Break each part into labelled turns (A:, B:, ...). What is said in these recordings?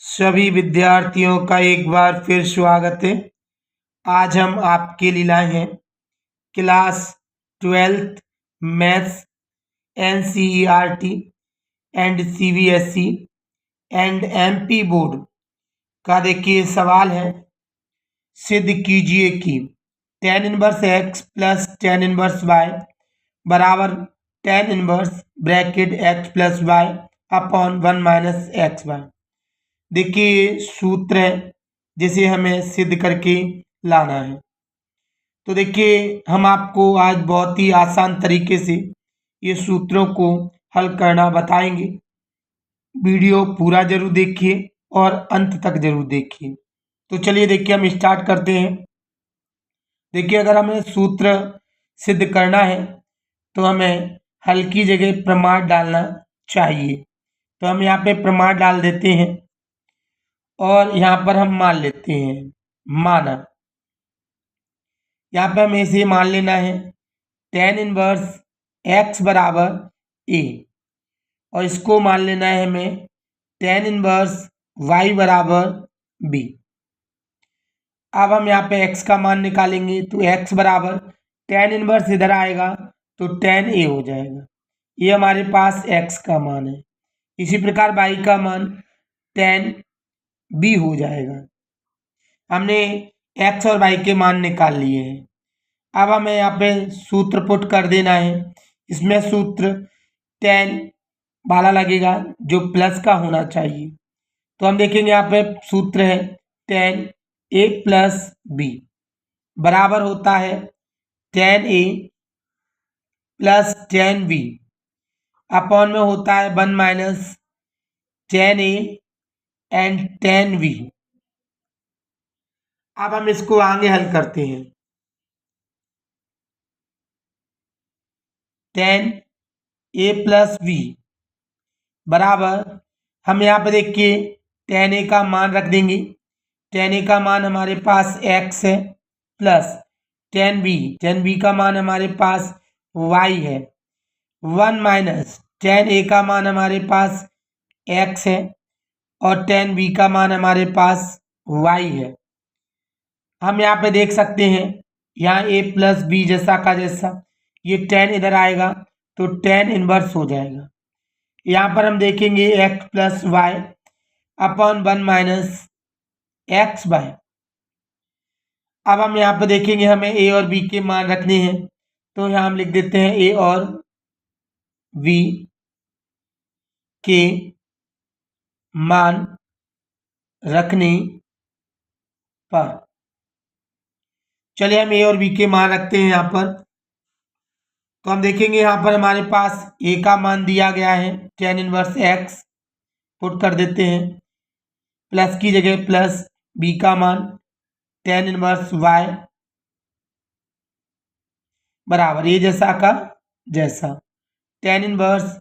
A: सभी विद्यार्थियों का एक बार फिर स्वागत है। आज हम आपके लिए लाए हैं class 12th maths NCERT and CBSE and MP board का देखिए सवाल है। सिद्ध कीजिए कि tan inverse x plus tan inverse y बराबर tan inverse bracket x plus y upon 1 minus x y. देखिए ये सूत्र है जिसे हमें सिद्ध करके लाना है। तो देखिए हम आपको आज बहुत ही आसान तरीके से ये सूत्रों को हल करना बताएंगे। वीडियो पूरा जरूर देखिए और अंत तक जरूर देखिए। तो चलिए देखिए हम स्टार्ट करते हैं। देखिए अगर हमें सूत्र सिद्ध करना है तो हमें हल की जगह प्रमाण डालना चाहिए। तो हम यहाँ पे प्रमाण डाल देते हैं और यहाँ पर हम मान लेते हैं माना। यहाँ पे हमें इसे मान लेना है tan इनवर्स x बराबर a और इसको मान लेना है हमें tan इनवर्स y बराबर b। अब हम यहाँ पे x का मान निकालेंगे तो x बराबर tan इनवर्स इधर आएगा तो tan a हो जाएगा। ये हमारे पास x का मान है। इसी प्रकार y का मान tan b हो जाएगा। हमने x और y के मान निकाल लिए हैं। अब हमें यहाँ पे सूत्र पुट कर देना है। इसमें सूत्र tan वाला लगेगा जो प्लस का होना चाहिए। तो हम देखेंगे यहाँ पे सूत्र है tan a प्लस b बराबर होता है tan a plus tan b upon में होता है 1 minus tan a and tan b। अब हम इसको आगे हल करते हैं। tan a प्लस b बराबर हम यहाँ पे देखिए tan a का मान रख देंगे। tan a का मान हमारे पास x है प्लस tan b का मान हमारे पास y है। 1 माइनस tan a का मान हमारे पास x है और tan b का मान हमारे पास y है। हम यहाँ पे देख सकते हैं यहाँ a प्लस b जैसा का जैसा ये tan इधर आएगा तो tan इनवर्स हो जाएगा। यहाँ पर हम देखेंगे x plus y upon 1 minus x y. अब हम यहाँ पे देखेंगे हमें a और b के मान रखने हैं तो यहाँ हम लिख देते हैं a और b के मान रखने पर चलिए हम a और b के मान रखते हैं यहाँ पर। तो हम देखेंगे यहाँ पर हमारे पास a का मान दिया गया है tan इनवर्स x पुट कर देते हैं प्लस की जगह प्लस b का मान tan इनवर्स y बराबर ये जैसा का जैसा tan inverse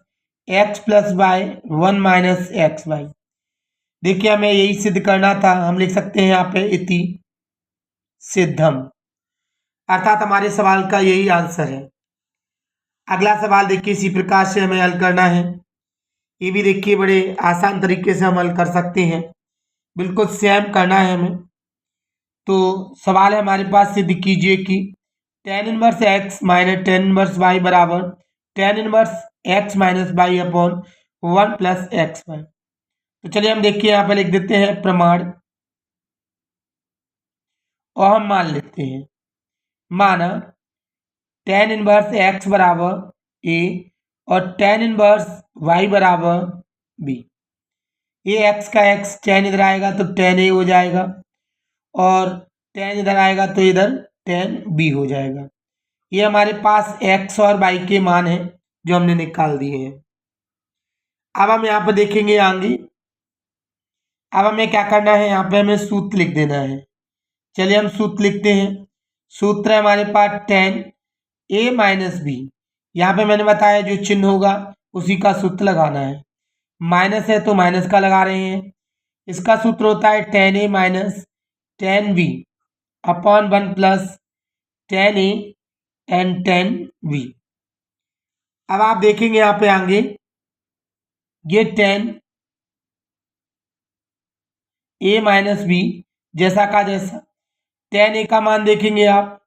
A: x plus y 1 minus x y. देखिए हमें यही सिद्ध करना था। हम लिख सकते हैं यहाँ पे इति सिद्धम अर्थात हमारे सवाल का यही आंसर है। अगला सवाल देखिए इसी प्रकार से हमें हल करना है। ये भी देखिए बड़े आसान तरीके से हम हल कर सकते हैं। बिल्कुल सेम करना है हमें। तो सवाल है हमारे पास सिद्ध कीजिए कि tan inverse x minus tan inverse y बराबर tan inverse x minus y upon 1 plus x y. तो चलिए हम देखिए यहाँ पे लिख देते हैं प्रमाण और हम मान लेते हैं माना tan इनवर्स x बराबर a और tan इनवर्स y बराबर b। ये x का x tan इधर आएगा तो tan a हो जाएगा और tan इधर आएगा तो इधर tan b हो जाएगा। ये हमारे पास x और y के मान हैं जो हमने निकाल दिए हैं। अब हम यहाँ पर देखेंगे आगे। अब हमें क्या करना है यहाँ पे हमें सूत्र लिख देना है। चलिए हम सूत्र लिखते हैं। सूत्र है हमारे पास tan a माइनस बी। यहाँ पे मैंने बताया जो चिन्ह होगा उसी का सूत्र लगाना है। माइनस है तो माइनस का लगा रहे हैं। इसका सूत्र होता है tan a minus tan b upon 1 plus tan a and tan b। अब आप देखेंगे यहाँ पे आगे ये tan a माइनस बी, जैसा का जैसा। tan a का मान देखेंगे आप,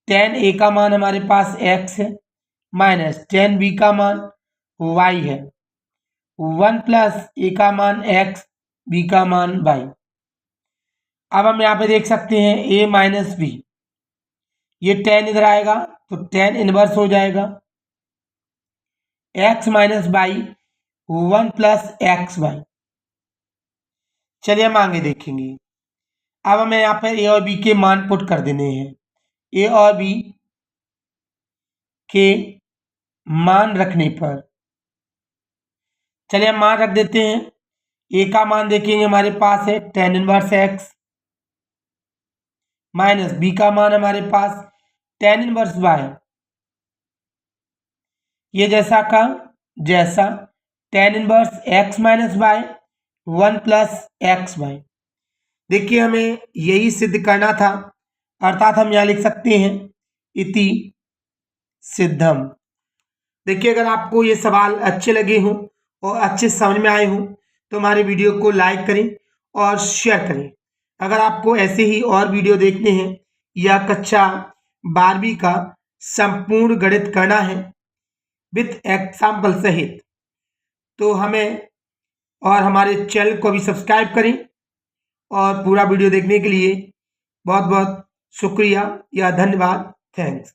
A: tan a का मान हमारे पास x है, माइनस tan b का मान y है, 1 प्लस a का मान x, b का मान y। अब हम यहाँ पे देख सकते हैं a माइनस बी, ये tan इधर आएगा तो tan इनवर्स हो जाएगा, x minus y 1 plus x y. चलिए हम आगे देखेंगे। अब हमें यहाँ पर ए और बी के मान पुट कर देने हैं। ए और बी के मान रखने पर, चलिए हम मान रख देते हैं। ए का मान देखेंगे हमारे पास है tan inverse x, minus b का मान हमारे पास tan इनवर्स वाई, ये जैसा का जैसा, tan inverse x minus y 1 plus x y. देखिए हमें यही सिद्ध करना था, अर्थात हम यहाँ लिख सकते हैं इति सिद्धम। देखिए अगर आपको ये सवाल अच्छे लगे हों और अच्छे समझ में आए हों तो हमारे वीडियो को लाइक करें और शेयर करें। अगर आपको ऐसे ही और वीडियो देखने हैं या कक्षा 12वीं का संपूर्ण गणित करना है विथ एग्जाम्पल सहित, तो हमें और हमारे चैनल को भी सब्सक्राइब करें। और पूरा वीडियो देखने के लिए बहुत बहुत शुक्रिया या धन्यवाद। थैंक्स।